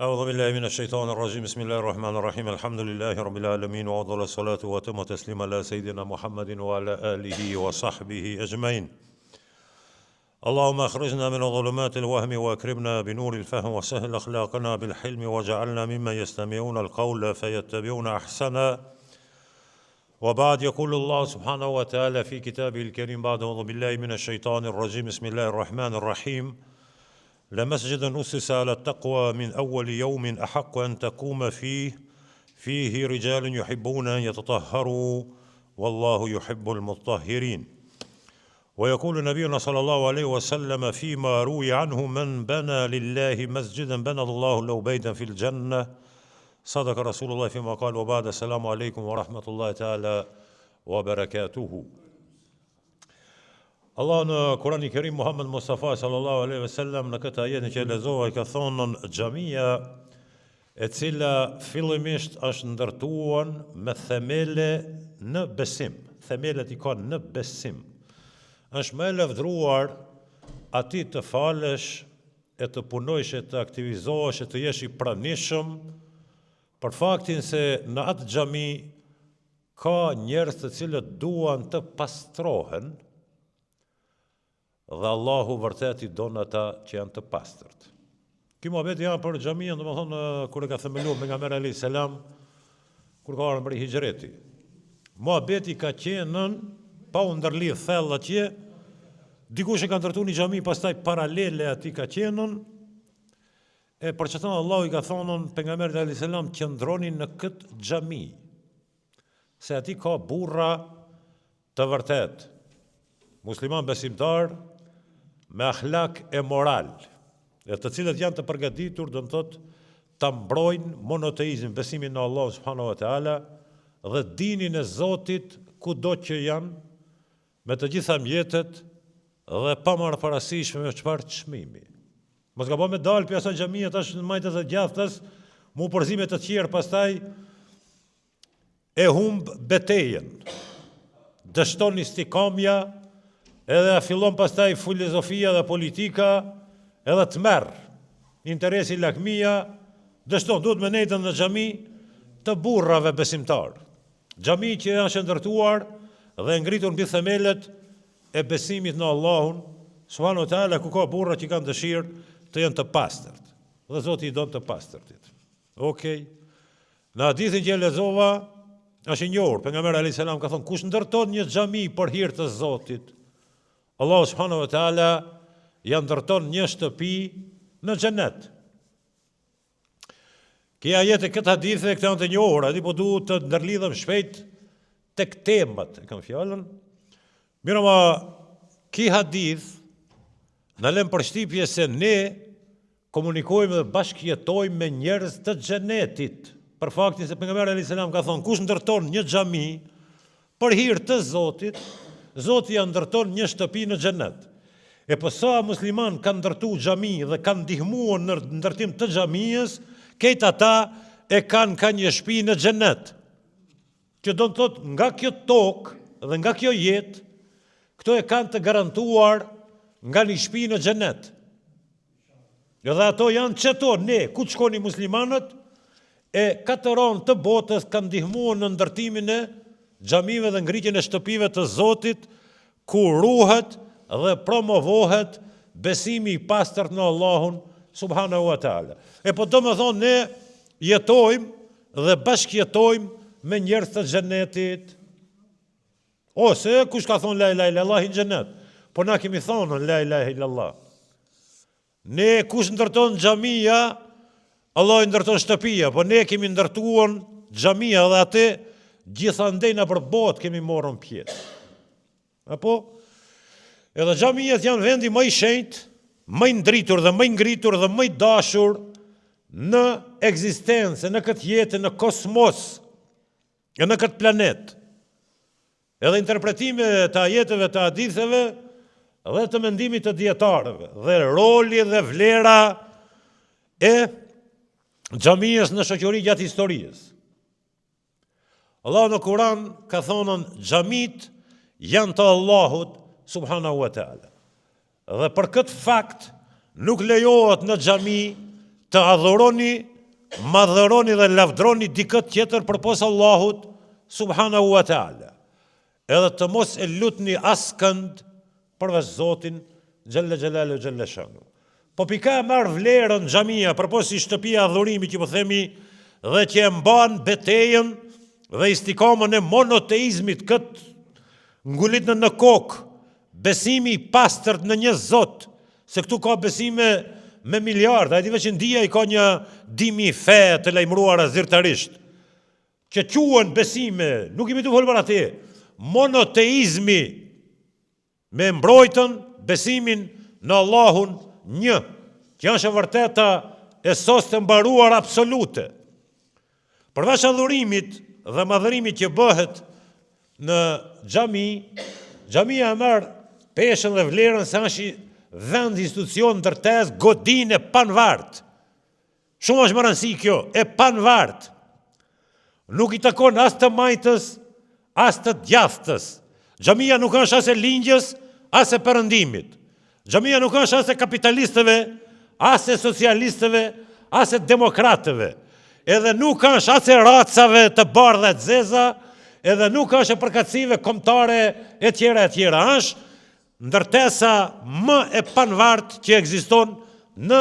أعوذ بالله من الشيطان الرجيم بسم الله الرحمن الرحيم الحمد لله رب العالمين وأفضل الصلاة وأتم التسليم على سيدنا محمد وعلى آله وصحبه أجمعين اللهم أخرجنا من ظلمات الوهم وأكرمنا بنور الفهم وسهل أخلاقنا بالحلم وجعلنا ممن يستمعون القول فيتبعون أحسنا وبعد يقول الله سبحانه وتعالى في كتابه الكريم بعد أعوذ بالله من الشيطان الرجيم بسم الله الرحمن الرحيم لمسجد أسس على التقوى من أول يوم أحق أن تقوم فيه رجال يحبون أن يتطهروا والله يحب المطهرين ويقول نبينا صلى الله عليه وسلم فيما روي عنه من بنى لله مسجدا بنى الله له بيتا في الجنة صدق رسول الله فيما قال وبعد السلام عليكم ورحمة الله تعالى وبركاته Allah në Kurani i Kerim Muhammed Mustafa sallallahu alaihi wasallam në këtë ajet që lexova ka thonë xhamia e cila fillimisht është ndërtuar me themele në besim. Themelet i kanë në besim. Është më e lavdruar ati të falesh e të punojsh e të aktivizohesh e të jesh i pranishëm për faktin se në atë xhami ka njerëz të cilët duan të pastrohen dhe Allahu vërtet i don ata që janë të pastërt. Ky muhabet janë për xhaminë, domethënë kur e ka themeluar pejgamberi alayhis salam kur ka ardhur prej hijreti. Muhabeti ka qenë pa u ndërlidh thellë atje, dikush e ka ndërtuar një xhami pastaj paralele atij ka qenë e për çfarë Allahu i ka thonë pejgamberit alayhis salam qëndroni në këtë xhami. Se aty ka burra të vërtet, musliman besimtar me akhlak e moral, dhe të cilët janë të përgatitur do të thotë ta mbrojnë monoteizmin, besimin në Allah subhanahu wa taala dhe dinin e Zotit kudo që janë, me të gjitha mjetet dhe pa marrë parasysh me çfarë çmimi. Mos gabon me dal pi asaj xhamie tash në majtë të djathtas, mu përzime të tjerë pastaj e humb betejën. Dështon istikamja edhe fillon pastaj filozofia dhe politika, edhe të merr interesi lakmia, dështon duhet me nejtën në xhami të burrave besimtar. Xhami që është ndërtuar dhe ngritur mbi themelet e besimit në Allahun subhanahu wa taala, ku ka burra që kanë dëshirë të jenë të pastërt. Dhe Zoti i don të pastërtit. Okej. Në hadithin që lexova është i njohur, pejgamberi alayhis salam ka thonë kush ndërton një xhami për hir të Zotit, Allah subhanahu wa taala ja ndërton një shtëpi në xhenet. Kjo ajet e këtë hadith e këtë janë të njohura, po duhet të ndërlidhem shpejt tek temat, e kam fjalën. Mirë ma, ky hadith na lën përshtypje se ne komunikojmë dhe bashkëjetojmë me njerëz të xhenetit. Për faktin se pejgamberi alayhis salam ka thonë kush ndërton një xhami për hir të Zotit, Zoti ja ndërton një shtëpi në xhenet. E po sa musliman kanë ndërtuar xhami dhe kanë ndihmuar në ndërtim të xhamisë, këta ata e kanë një shtëpi në xhenet. Që do të thotë nga kjo tokë dhe nga kjo jetë, këto e kanë të garantuar nga një shtëpi në xhenet. Dhe ato janë çeto, ne ku shkoni muslimanët e katëron të botës kanë ndihmuar në ndërtimin e xhamive dhe ngritjen e shtëpive të Zotit, ku ruhet dhe promovohet besimi i pastërt në Allahun subhanahu wa taala. E po do më thonë ne jetojmë dhe bashkëjetojmë me njerëz të xhenetit. Ose kush ka thonë la ilaha illallah në xhenet? Po na kemi thonë la ilaha illallah. Ne kush ndërton xhamia, Allah i ndërton shtëpia, po ne kemi ndërtuar xhamia dhe atë gjithandej na përbot kemi morën pjesë. Apo? Edhe xhamiet janë vendi më i shenjtë, më i ndritur dhe më i ngritur dhe më i dashur në ekzistencë, në këtë jetë, në kosmos, e në këtë planet. Edhe interpretime të ajeteve të haditheve dhe të mendimit të dietarëve dhe roli dhe vlera e xhamisë në shoqëri gjatë historisë. Allah në Kur'an ka thonën xhamit janë të Allahut subhanahu wa taala. Dhe për këtë fakt nuk lejohet në xhami të adhuroni, madhëroni dhe lavdroni dikët tjetër përpos Allahut subhanahu wa ta'ala. Edhe të mos e lutni askënd përveç Zotin xhelle xhelalu xhelle shanu. Po pika e marr vlerën xhamia përpos si shtëpia e adhurimit që po themi dhe që e mban betejën dhe istikamën e monoteizmit këtë ngulit në kokë, besimi i pastërt në një Zot, se këtu ka besime me miliarda, a di veç India i ka një 10.000 fe të lajmëruara zyrtarisht, që quhen besime, nuk imi të folë për atë, monoteizmi me mbrojtën besimin në Allahun një, që janë vërteta e sos të mbaruar absolute. Përveç adhurimit dhe madhërimit që bëhet në xhamia e merr peshën dhe vlerën se është vend institucion ndërtes godin e panvart. Shumë është më rëndësi kjo, e panvart. Nuk i takon as të majtës, as të djathtës. Xhamia nuk është as e lingjës, as e perëndimit. Xhamia nuk është as e kapitalistëve, as e socialistëve, as e demokratëve. Edhe nuk është as e racave të bardha të zeza, edhe nuk është e përkatësive kombëtare e tjera. Është ndërtesa më e panvart që ekziston në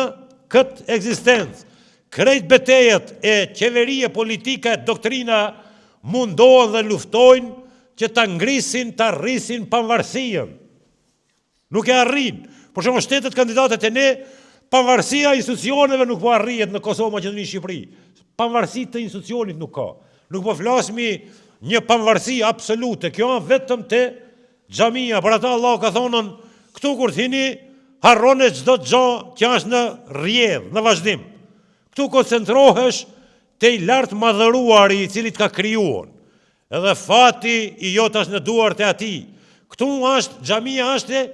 këtë ekzistencë. Krejt betejet e qeverie politike, doktrina mundohen dhe luftojnë që ta ngrisin, ta rrisin pavarësinë. Nuk e arrin. Por shumë shtetet kandidatet e ne, pavarësia e institucioneve nuk po arrihet në Kosovë, Maqedoni, Shqipëri. Pavarësi të institucionit nuk ka. Nuk po flasmi një pavarësi absolute. Kjo është vetëm te xhamia. Për ata Allah ka thonën, këtu kur thini, harrone çdo gjë që është në rrjedh, në vazhdim. Këtu koncentrohesh te i lartë madhëruari i cili të ka krijuar. Edhe fati i jot është në duart e atij. Këtu është xhamia është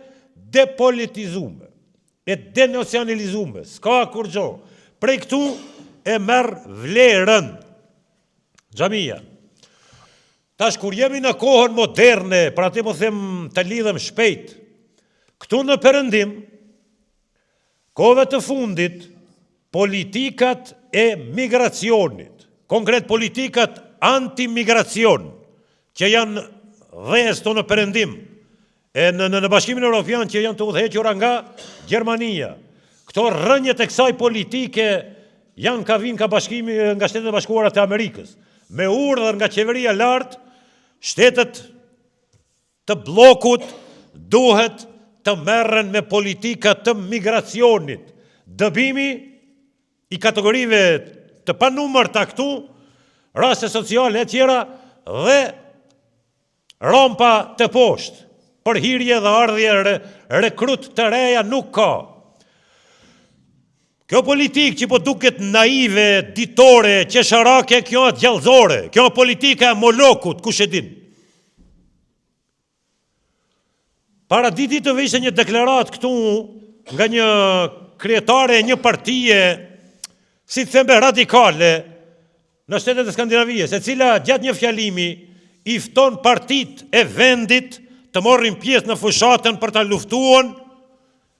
depolitizuar, e denacionalizuar. S'ka kur gjë. Prej këtu e merr vlerën xhamia. Tash kur jemi në kohën moderne, për atë po them të lidhem shpejt, këtu në perëndim, kohëve të fundit, politikat e migracionit, konkret politikat anti-migracion, që janë dhes të në perëndim, e në Bashkimin Evropian që janë të udhëhequra nga Gjermania. Këto rrënjet e kësaj politike janë ka vinë nga Shtetet e Bashkuara të Amerikës. Me urdhër nga qeveria lartë, shtetet të bllokut duhet të merren me politika të migracionit. Dëbimi i kategorive të panumërta këtu, raste sociale e tjera dhe rompa të poshtë. Për hirje dhe ardhje rekrut të reja nuk ka. Kjo politikë që po duket naive, ditore, qesharake, kjo është gjallëzore. Kjo është politika e molokut, kush e din. Para ditit të vishte një deklarat këtu nga një krijetare e një partije, si të thembe radikale, në shtetet e Skandinavijës, e cila gjatë një fjalimi i fton partit e vendit të morrin pjesë në fushatën për ta luftuar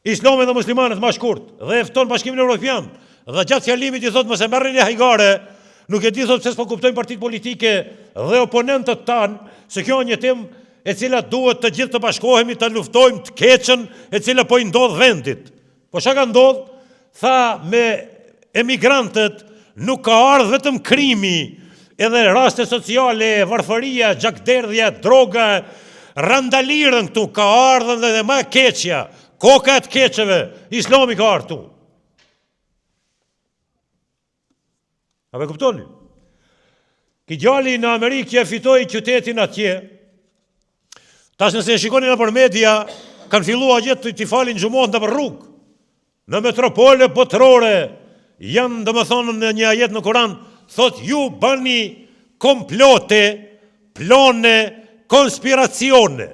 Islamin dhe muslimanët më shkurt, dhe e fton Bashkimin Evropian. Dhe gjatë fjalimit i thot mos e merrni hajgare, nuk e di thot pse s'po kuptojnë partitë politike dhe oponentët tan, se kjo është një temë e cila duhet të gjithë të bashkohemi të luftojmë të keqen e cila po i ndodh vendit. Po çka ka ndodh? Tha me emigrantët nuk ka ardhur vetëm krimi, edhe raste sociale, varfëria, gjakderdhja, droga, randalirën këtu, ka ardhën dhe më keqja, koka të keqeve, Islami ka ardhur këtu. A me kuptoni? Ki djali në Amerikë që e fitoi qytetin atje, tash nëse e shikoni në për media, kanë filluar gjithë të falin xhumohet në për rrugë. Në metropole botërore janë, domethënë, në një ajet në Kur'an, thot ju bëni komplote, plane, konspiracione.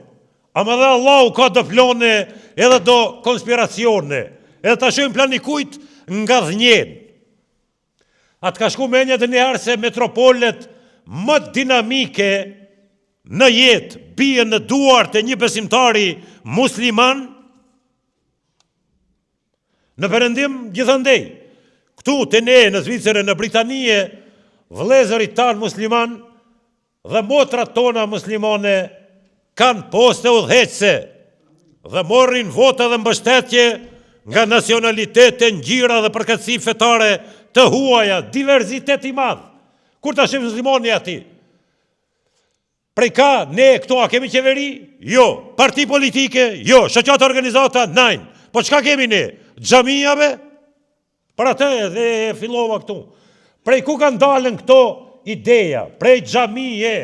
Ama dhe Allahu ka do plane edhe do konspiracione. Edhe ta shohim plani kujt nga dhënjen. Atë ka shku menja dhe njëherë se metropolet më dinamike në jetë bie në duart e një besimtari musliman në perëndim gjithandej. Këtu këtu të ne në Zvicërë, në Britanie, vëllezërit tanë musliman dhe motrat tona muslimane kanë poste udhëheqëse dhe morrin vota dhe mbështetje nga nacionalitete, ngjyra dhe përkatësi fetare të huaja, diverzitet i madh. Kur ta shih muslimani aty? Prej ka, ne këto a kemi qeveri? Jo. Parti politike? Jo. Shoqata organizata? Nein. Po çka kemi ne? Xhamijave? Për atë dhe fillova këtu. Prej ku kanë dalën këto ideja? Prej xhamije.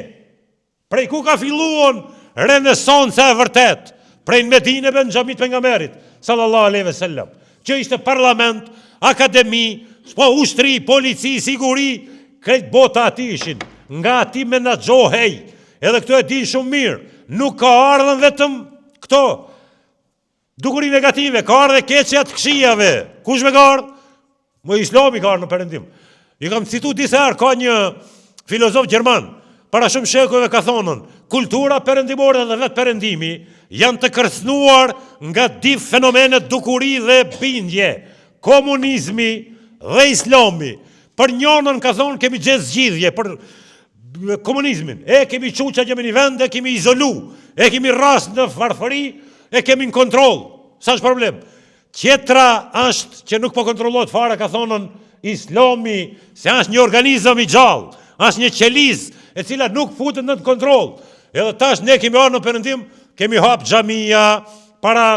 Prej ku ka filluar renesanca e vërtet? Prej Medineve në xhamit pejgamberit sallallahu alaihi wasallam. Që ishte parlament, akademi, ushtri, polici, siguri, krejt bota aty ishin. Nga aty menaxhohej. Edhe këto e din shumë mirë. Nuk ka ardhën vetëm këto dukuri negative, ka ardhë dhe keqja të këshijave. Kush me ka ardhë? Më Islami ka ardhë në perëndim. I kam citu disa herë, ka një filozof gjerman, para shumë shekujve ka thonën, kultura perëndimore dhe vetë perëndimi janë të kërcënuar nga dy fenomenet dukuri dhe bindje, komunizmi dhe islami. Për njënën ka thonë kemi gjesë zgjidhje, për komunizmin, e kemi quqa gjemi një vend, e kemi izolu, e kemi rast në farfëri, e kemi në kontrol. Sa është problem? Tjetra është që nuk po kontrollot fare, ka thonën islami, se është një organizëm i gjallë, është një qeliz, e cila nuk futet në kontrol. Edhe tash ne kemi arë në perëndim, kemi hap xhamia, para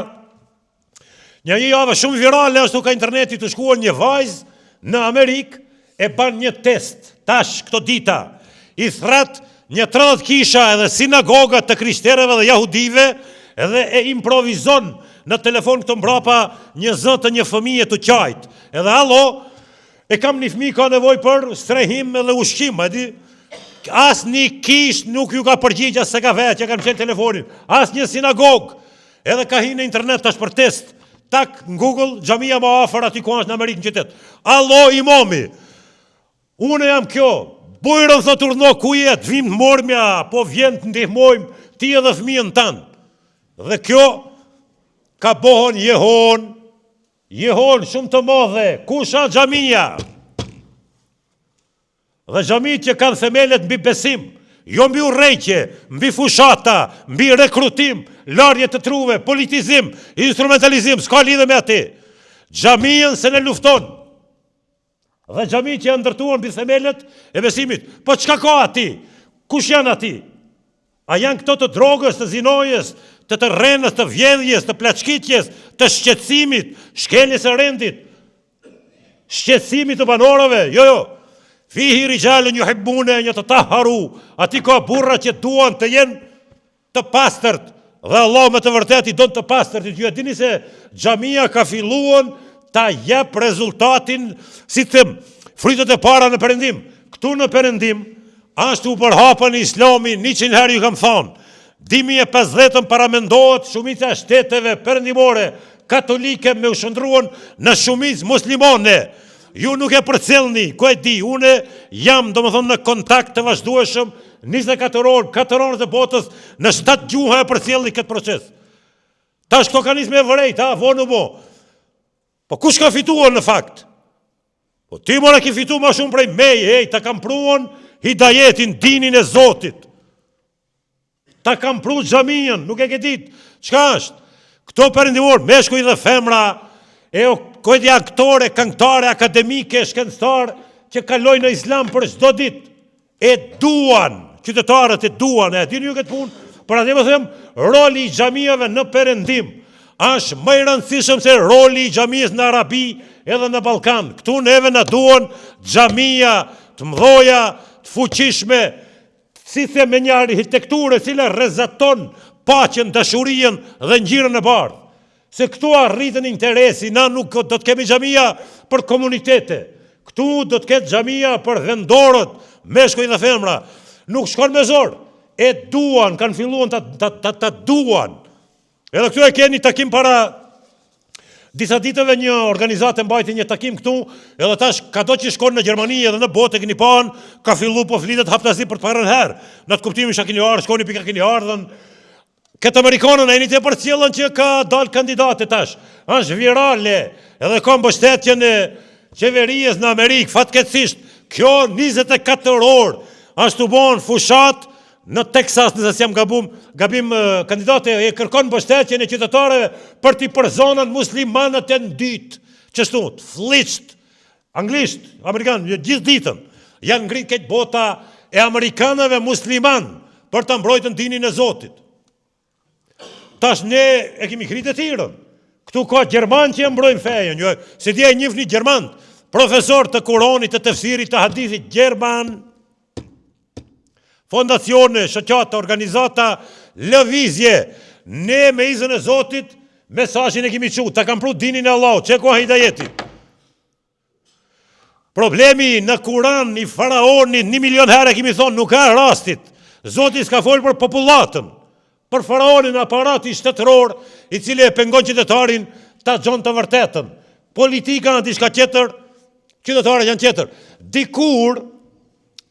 një javë shumë virale ashtu ka interneti të shkuar një vajzë në Amerikë, e ban një test, tash këto dita, i thret një 30 kisha edhe sinagogat të krishterëve dhe jahudive, edhe e improvizon në telefon këto mbrapa një zë të një fëmije të qajt. Edhe allo, e kam një fëmijë ka nevojë për strehim edhe ushqim, as një kish nuk ju ka përgjigja se ka vetë, që kanë qenë telefonin, as një sinagog, edhe ka hi në internet tash për test, tak në Google, xhamia më afër aty ku është në Amerikë në qytet. Allo imami, unë jam kjo, bujrën thot urdhno ku jetë, vim të mormja, po vjen të ndihmojmë ti edhe fëmijën tanë. Dhe kjo ka bohon jehon shumë të madhe, ku sha xhamia? Dhe xhamit që kanë themelet mbi besim, jo mbi urrejtje, mbi fushata, mbi rekrutim, larje të truve, politizim, instrumentalizim, s'ka lidhe me atë. Xhamiën se ne lufton. Dhe xhamit që janë ndërtuar mbi themelet e besimit. Po çka ka aty? Kush janë aty? A janë këto të drogës, të zinojës, të rrenës, të vjedhjes, të plaçkitjes, të shqetësimit, shkeljes së rendit, shqetësimit të banorëve? Jo. Fihi rijalun yuhibbuna an yatahharu. Aty ka burra që duan të jenë të pastërt. Dhe Allah me të vërtet i don të pastërt. Ju e dini se xhamia ka filluar ta jep rezultatin, si të them, frytet e para në perëndim. Këtu në perëndim, ashtu u përhapën islami 100 herë ju kam thonë. 2050 paramendohet shumica e shteteve perëndimore katolike me u shndruan në shumicë muslimane. Ju nuk e përcjellni, ku e di, unë jam domethënë në kontakt të vazhdueshëm 24 orë, 4 orë të botës, në 7 gjuha e përcjellni këtë proces. Tash këto kanë nisë me vërejt, vonu mo. Po kush ka fituar në fakt? Po ti mora ki fitu ma shumë prej meje, ta kam pruan hidajetin, dinin e Zotit. Ta kam pru xhamien, nuk e ke ditë. Çka është? Këto perëndimor, meshkuj dhe femra, kojti aktore, këngëtare, akademike, shkencëtar, që kalojnë në islam për çdo ditë, e duan, qytetarët e duan, e dini ju këtë punë, për atë më them, roli i xhamiave në perëndim është më i rëndësishëm se roli i xhamisë në Arabi edhe në Ballkan. Këtu neve na duan xhamia të mëdhoja, të fuqishme, si the me një arhitekturë e cila rrezaton paqen, dashurinë dhe ngjyrën e bardhë. Se këtu arritën interesi, na nuk do të kemi xhamia për komunitete. Këtu do të ketë xhamia për vendorët, meshkuj dhe femra. Nuk shkon me zor, e duan, kanë filluar ta duan. Edhe këtu e keni takim para disa ditëve, një organizatë mbajti një takim këtu, edhe tash kado që shkon në Gjermani edhe në botë e keni pan, ka fillu po flitet haptasi për të parën herë. Në të kuptimin shka keni ardhë, shkoni pika keni ardhën. Këtë Amerikanën e një të përcjellën që ka dalë kandidate tash. Është virale, edhe ka mbështetjen e qeverisë në Amerikë, fatkeqësisht, kjo 24 orë, ashtu bon fushat në Teksas, nëse s'jam gabim kandidate e kërkon mbështetjen e qytetarëve për t'i përzonan muslimanët e dytë, qështu, fliqt, anglisht, amerikan, gjithë ditën, janë ngrit këtë bota e amerikanëve musliman për të mbrojtën dinin e Zotit. Tash ne e kemi kritë të tirën. Këtu ka Gjerman që e mbrojnë fejen, si dje e njifni Gjerman, profesor të Kuronit, të tefsirit, të hadithit, Gjerman, fondacione, shoqata, organizata, lëvizje, ne me izën e Zotit, mesazhin e kemi qu, ta kam pru dinin e Allah, që ku hidajeti. Problemi në Kuran, i faraonit, 1 milion herë kemi thonë, nuk ka rastit. Zoti s'ka folë për popullatën, për faraonin aparati shtetëror, i cili e pengon qytetarin ta gjon të vërtetën. Politika në diçka tjetër, qytetarët janë tjetër. Dikur,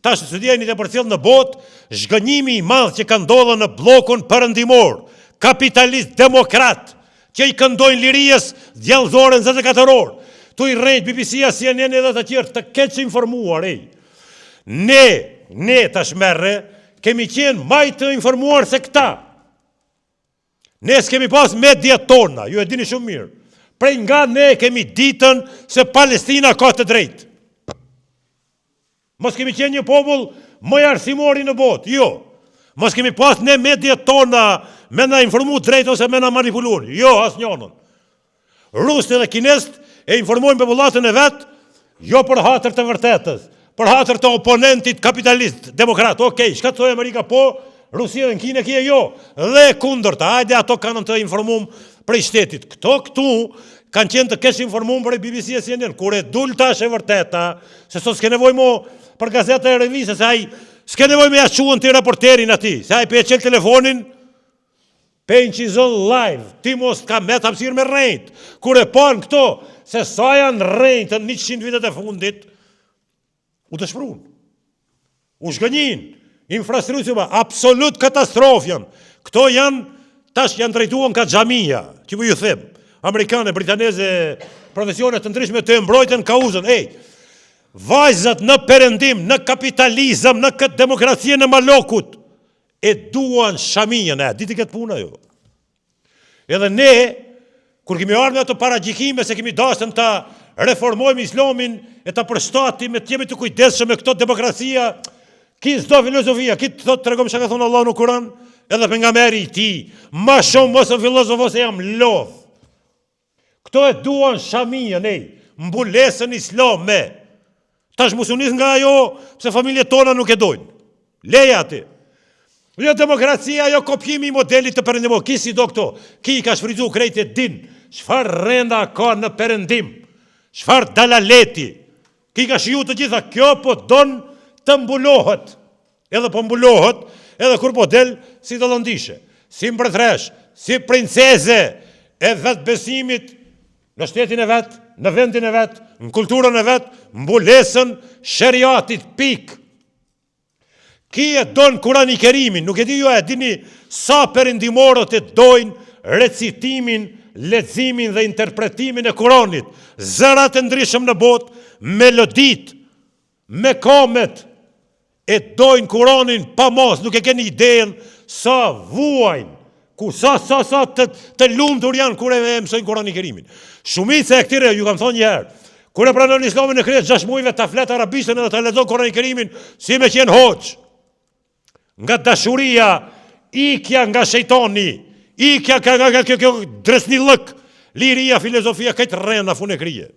tash së djeni të përcjell në botë, zhgënjimi i madh që ka ndodhur në bllokun perëndimor, kapitalist demokrat, që i këndojnë lirijës djallëzore në 24 orë. Tu i rejt BBC-a, CNN edhe të tjerë të keqë informuar, Ne tashmerre, kemi qenë maj të informuar se këta. Ne s'kemi pas media tona, ju e dini shumë mirë. Prej nga ne kemi ditën se Palestina ka të drejtë. Mos kemi qenë një popull më arsimori në botë, jo. Mos kemi pas ne media tona me na informu drejt ose me na manipuluar, jo, as njënën. Rusët dhe kinest e informojnë popullatën e vetë, jo për hatër të vërtetës, për hatër të oponentit kapitalist, demokrat, okej, shka të thoi Amerika po, Rusia dhe në Kinë kje jo, dhe kundërta, hajde ato kanë të informum prej shtetit. Këtu kanë qenë të kesh informum për BBC e CNN, kur e dul tash e vërteta, se sot s'ke nevoj mo për gazeta e revise, se aj s'ke nevoj me jashuën të raporterin ati, se aj pe e qel telefonin, pe në qizën live, ti mos ka me të hapësirë me rejt, kur e panë këto, se sa janë rejt në 100 vitet e fundit, u të shprun, u shgënjin, infrastruktura, absolut katastrofjan. Këto janë, tash janë drejtuan ka xhamia, që ku ju them, amerikane, britaneze, profesionet të ndryshme të mbrojtën kauzën, vajzat në perëndim, në kapitalizëm, në këtë demokracie në malokut, e duan shamijën, diti këtë puna jo. Edhe ne, kur kemi ardhur ato paragjikime se kemi dashur të reformojmë islamin e ta përshtatim e të jemi të kujdesshëm me këto demokracia, ki s'do filozofia, ki të thotë tregom çka ka thonë Allahu në Kur'an, edhe pejgamberi i tij, më shumë mos e filozofo se jam lodh. Këto e duan shamijën, mbulesën islame. Tash musunis nga ajo, pse familjet tona nuk e dojnë. Leja ati. Jo demokracia, jo kopjimi i modelit të perëndimor. Ki si do këto? Ki ka shfrytzu krejt e din. Çfarë renda ka në perëndim? Çfarë dalaleti? Ki ka shiju të gjitha. Kjo po don të mbulohet. Edhe po mbulohet, edhe kur po del si të lëndishe. Si mbretëresh, si princeze e vetë besimit në shtetin e vetë, në vendin e vetë, në kulturën e vetë, mbulesën sheriatit pik. Ki e donë Kurani Kerimin, nuk e di ju e dini sa perëndimorët e dojnë recitimin, leximin dhe interpretimin e Kuranit. Zërat e ndryshëm në botë, melodit, me kamet, e dojnë Kuranin pa mos, nuk e keni idejen sa vuajnë, ku sa të lumtur janë kur e mësojnë Kurani Kerimin. Shumica e këtyre, ju kam thonë një herë, kur e pranon islamin në kryet 6 muajve ta flet arabishtën edhe ta lexon Kurani Kerimin, si me qenë hoxh. Nga dashuria, ikja nga shejtani, ikja nga kjo dresnillëk, liria, filozofia, këtë rrena fun e krije.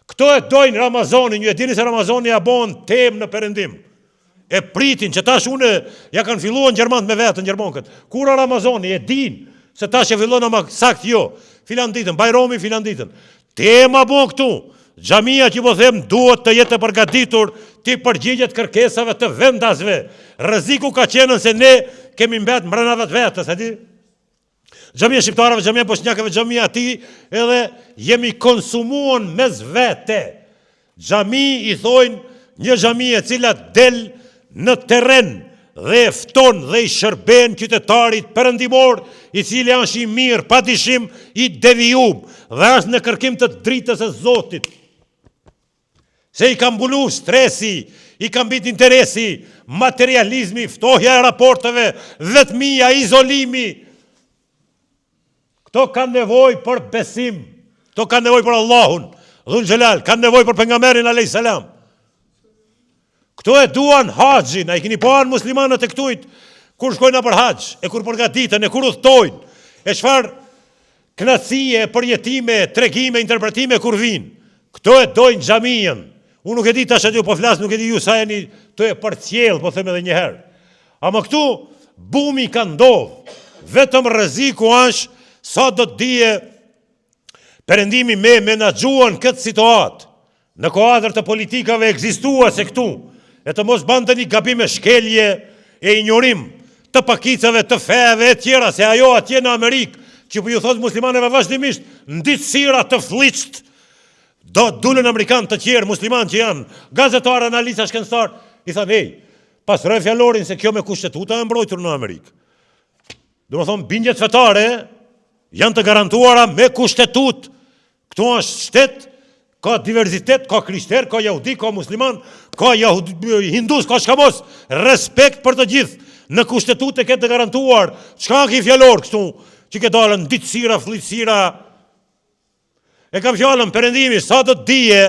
Këto e dojnë Ramazanin, ju e dini se Ramazani ja bon temë në perëndim. E pritin që tash une ja kanë filluar gjermant me vetën gjermankët. Kura Ramazani e din se tash e fillon ama sakt jo. Filan ditën, Bajrami filan ditën. Tema bon këtu. Xhamia që po them duhet të jetë e përgatitur ti përgjigjet kërkesave të vendasve. Rreziku ka qenë se ne kemi mbet mbrana vetës, e di? Xhamia shqiptarëve, xhamia bosnjakëve, xhamia ati, edhe jemi konsumuar mes vete. Xhami i thojnë një xhami e cila del në terren dhe fton dhe i shërben qytetarit perëndimor, i cili është i mirë, pa dyshim i devijum, dhe është në kërkim të dritës së Zotit. Se i kam mbulu stresi, i kam bit interesi, materializmi, ftohja e raporteve, vetmia, izolimi. Këto kanë nevojë për besim, këto kanë nevojë për Allahun, Dhul Xhelal, kanë nevojë për pejgamberin alayhis salam. Këto e duan haxhin, ai keni parë muslimanët e këtujt kur shkojnë për haxh, e kur përgatiten, e kur udhtojnë, e çfarë kënaqësie, përjetime, tregime, interpretime kur vinë. Këto e dojnë xhamien. Unë nuk e di tash aty po flas, nuk e di ju sa jeni të e përcjell, po them edhe një herë. Ama këtu bumi ka ndodh. Vetëm rreziku është sa do të dije Perëndimi me menaxhuan këtë situatë. Në kuadër të politikave ekzistuese këtu, e të mos bante një gabim e shkelje e injorim të pakicave, të feve e tjera, se ajo atje në Amerikë, që po ju thot muslimanëve vazhdimisht, nditësira të fliçt, do dulen amerikanë të tjerë, muslimanë që janë, gazetarë, analista, shkencëtar, i thanë, pasroj fjalorin se kjo me kushtetuta e mbrojtur në Amerikë. Do të thonë, bindjet fetare janë të garantuara me kushtetut. Këtu është shtet, ka diversitet, ka krishter, ka jahudi, ka musliman, ka hindus, ka shkamos, respekt për të gjithë. Në kushtetut e këtë të garantuar, çka ki fjalor këtu, që ke dalën ditësira, flisira. E kam fjalën Perëndimi, sa do të dije,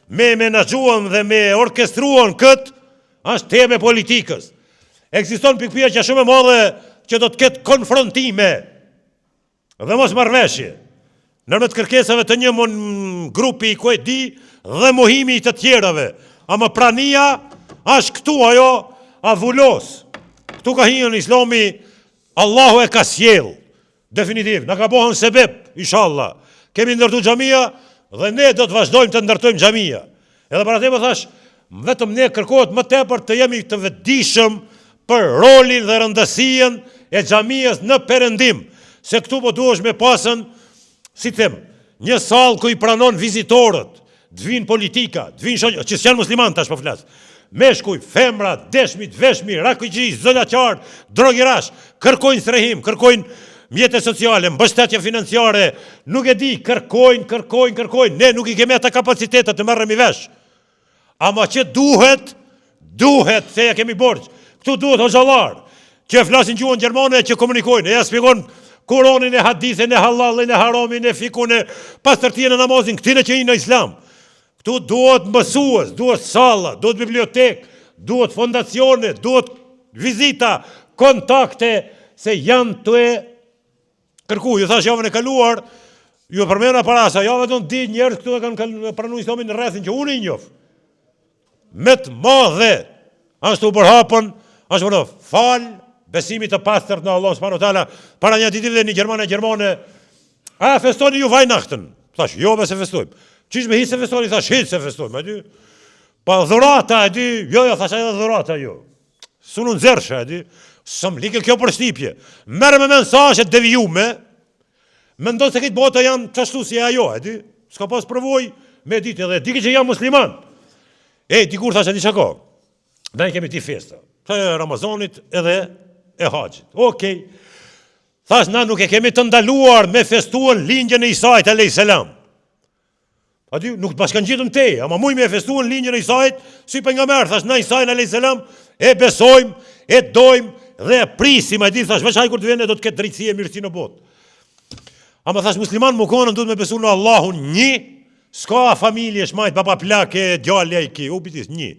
me menaxhuan dhe me orkestruan këtë, është teme politikës. Ekziston pikpyetja shumë e madhe që do të ketë konfrontime dhe mos marrëveshje nërmjet kërkesave të një grupi i kuaj di dhe mohimi i të tjerave. Ama prania është këtu ajo avullos. Këtu ka hinë në Islami, Allahu e ka sjell. Definitiv, në ka bohën sebeb, inshallah. Kemi ndërtu xhamia dhe ne do të vazhdojmë të ndërtojmë xhamia. Edhe para te më thash, vetëm ne kërkohet më tepër të jemi të vetëdijshëm për rolin dhe rëndësinë e xhamisë në Perëndim. Se këtu po duhesh me pasën, si them, një sallë ku i pranon vizitorët, të vinë politika, të vinë shoqë, që s'janë musliman tash po flas. Meshkuj, femra, deshmit, veshmi, rakujqi, zëllaqar, drogirash, kërkojnë threhim, kërkojnë mjete sociale, mbështetje financiare, nuk e di, kërkojnë, ne nuk i kemi ata kapacitetet të marrëmi vesh. Ama që duhet, se ja kemi borç. Këtu duhet hoxhallar, që flasin gjuhën gjermane, që komunikojnë, e ja shpjegon Kuronin e hadithin e halalin e haramin e fikun e pastërtien e namazin, këtine që i në Islam. Këtu duhet mësues, duhet salla, duhet bibliotek, duhet fondacione, duhet vizita, kontakte, se janë të e kërku. Ju thash javën e kaluar, ju përmena para sa javë do të di njerëz këtu e kanë pranuar Islamin në rrethin që unë i njoh. Me të madhe, ashtu përhapën, ashtu përdo, falë, besimit të pastërt në Allah subhanahu wa taala, para një ditë dhe një gjermane, a festoni ju Weihnachten? Thash, jo se festojmë. Qish me hiç se festoni? Thash, hiç se festojmë, aty. Pa dhurata, aty, jo, thash edhe dhurata, jo. Sunu nxershë, aty, sëm like kjo përshtypje. Merë me mensazhe devijume, mendon se këtë bota janë çashtu si ajo, aty. S'ka pas provoj me ditë edhe dikë që janë musliman. Dikur thash aty çka? Ne kemi ti festa. Të Ramazanit edhe e haxhit. Okej. Thash, na nuk e kemi të ndaluar me festuan linjën e Isait alayhis salam. Aty nuk bashkan gjitëm te, ama muj me festuan linjën e Isait si pejgamber. Thash, na Isait alayhis salam e besojmë, e dojmë dhe e prisim. Ai di thash, veç ai kur të vjen do të ketë drejtësi e mirësi në botë. Ama thash, musliman më konë duhet me besu në Allahun një, s'ka familje shmajt, baba plake, djalja i ki, u bitis një.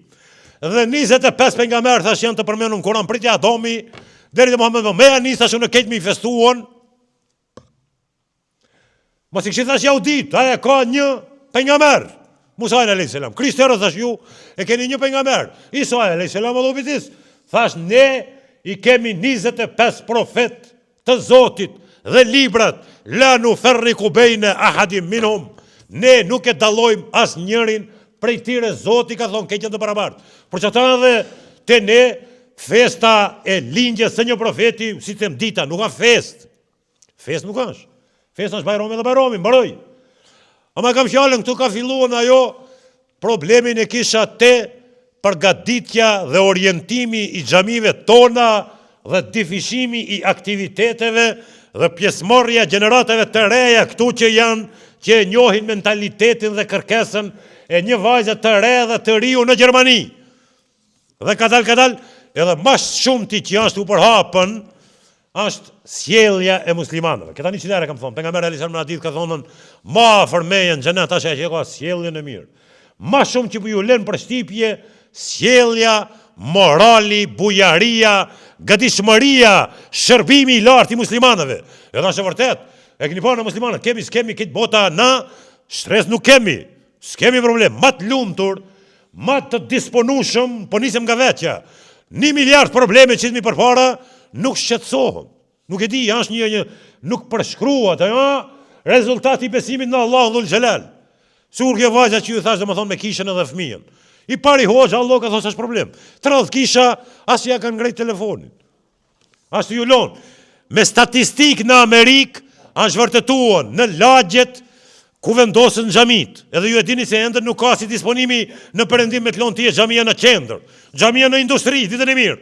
Dhe 25 pejgamber thash janë të përmendur në Kur'an, pritja Adami deri te Muhamedi, me nisa që në ketë me i festuan. Mos i kishit thash jahudit, aja ka një pejgamber, Musa alayhis salam. Krishterët thash ju e keni një pejgamber, Isa alayhis salam, u bitis. Thash ne i kemi 25 profet të Zotit dhe librat, la nufarriqu baina ahadin minhum. Ne nuk e dallojmë as njërin prej tyre. Zoti ka thonë keqen të barabartë. Por që ta edhe te ne festa e linjës së një profeti, si them dita, nuk ka fest. Fest nuk është. Fest është bajrami dhe bajrami, mbaroj. Ama kam fjalën këtu ka filluar ajo problemin e kisha te përgatitja dhe orientimi i xhamive tona dhe difishimi i aktiviteteve dhe pjesëmarrja gjeneratave të reja këtu që janë, që e njohin mentalitetin dhe kërkesën e një vajzë të re dhe të riu në Gjermani. Dhe kadal, edhe mas shumë ti që ashtë u përhapën, është sjellja e muslimanëve. Këta një qilere kam thonë, pejgamberi alayhis salam në hadith ka thonën, ma afërmeje në xhenet ashe që ka sjelljen e mirë. Ma shumë që ju lënë për shtypje, sjellja, morali, bujaria, gatishmëria, shërbimi i lartë i muslimanëve. Edhe është e vërtet, e keni parë në muslimanët, s'kemi këtë bota na, stres nuk kemi, s'kemi problem, ma të lumtur, ma të disponueshëm, po nisem nga vetja. 1 miliard probleme që mi përpara, nuk shqetësohem. Nuk e di, është nuk përshkruat, rezultati i besimit në Allah dhul xhelal. Sur kjo vajza që ju thash dhe më thonë me kishën edhe fëmijën. I pari hoxha, Allah ka thonë s'është problem. 30 kisha, asë ja kanë ngrejt telefonin. Asë ju lonë. Me statistik në Amerikë, është vërtetuar në lagjet ku vendosën xhamit. Edhe ju e dini se ende nuk ka si disponimi në perëndim me të lonë tje xhamia në qendër. Xhamia në industri, ditën e mirë.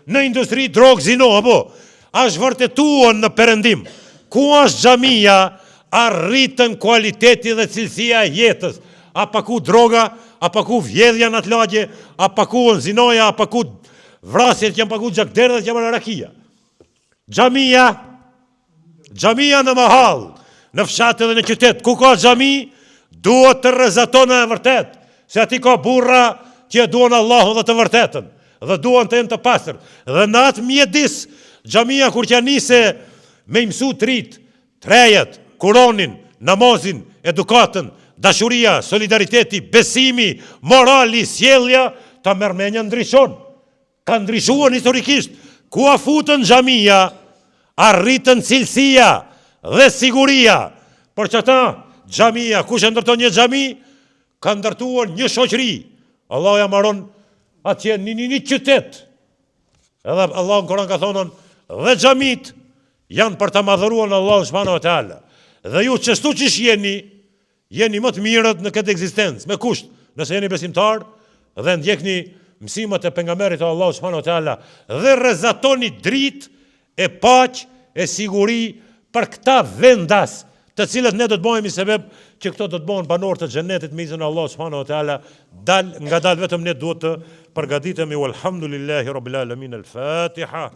Në industri, drogë, zino, apo. Është vërtetuar në perëndim. Ku është xhamia, arritën kualiteti dhe cilësia e jetës. A paku droga, a paku vjedhja në atë lagje, a paku në zinoja, a paku vrasjet, që janë paku gjakderë dhe që janë rakia. Xhamia në mahall, në fshatë dhe në qytet, ku ka xhami, duhet të rrezatona e vërtet, se ati ka burra që e duan Allahun dhe të vërtetën, dhe duan të jenë të pastër. Dhe në atë mjedis, xhamia kur që nise me mësu të rritë, trejet, Kuronin, namazin, edukatën, dashuria, solidariteti, besimi, morali, sjellja, ta mërmenja ndryshon. Ka ndryshuar historikisht. Ku a futën xhamia, arritën cilësia dhe siguria. Por që ta, xhamia, kush e ndërton një xhami, ka ndërtuar një shoqëri. Allah ja maron atje një qytet. Edhe Allah në Koran ka thonën, dhe xhamit janë për të madhëruar në Allah subhanahu wa taala. Dhe ju qështu që jeni më të mirët në këtë ekzistencë, me kusht, nëse jeni besimtar, dhe ndjekni mësimet e pejgamberit të Allahu subhanahu wa taala, dhe rrezatoni dritë e paqë e siguri për këta vendas, të cilët ne do të bëhemi sebeb që këto do të bëhen banorë të xhenetit me izin e Allahu subhanahu wa taala, nga dal vetëm ne duhet të përgatitemi. Walhamdulillahi rabbil alamin. Al-Fatiha.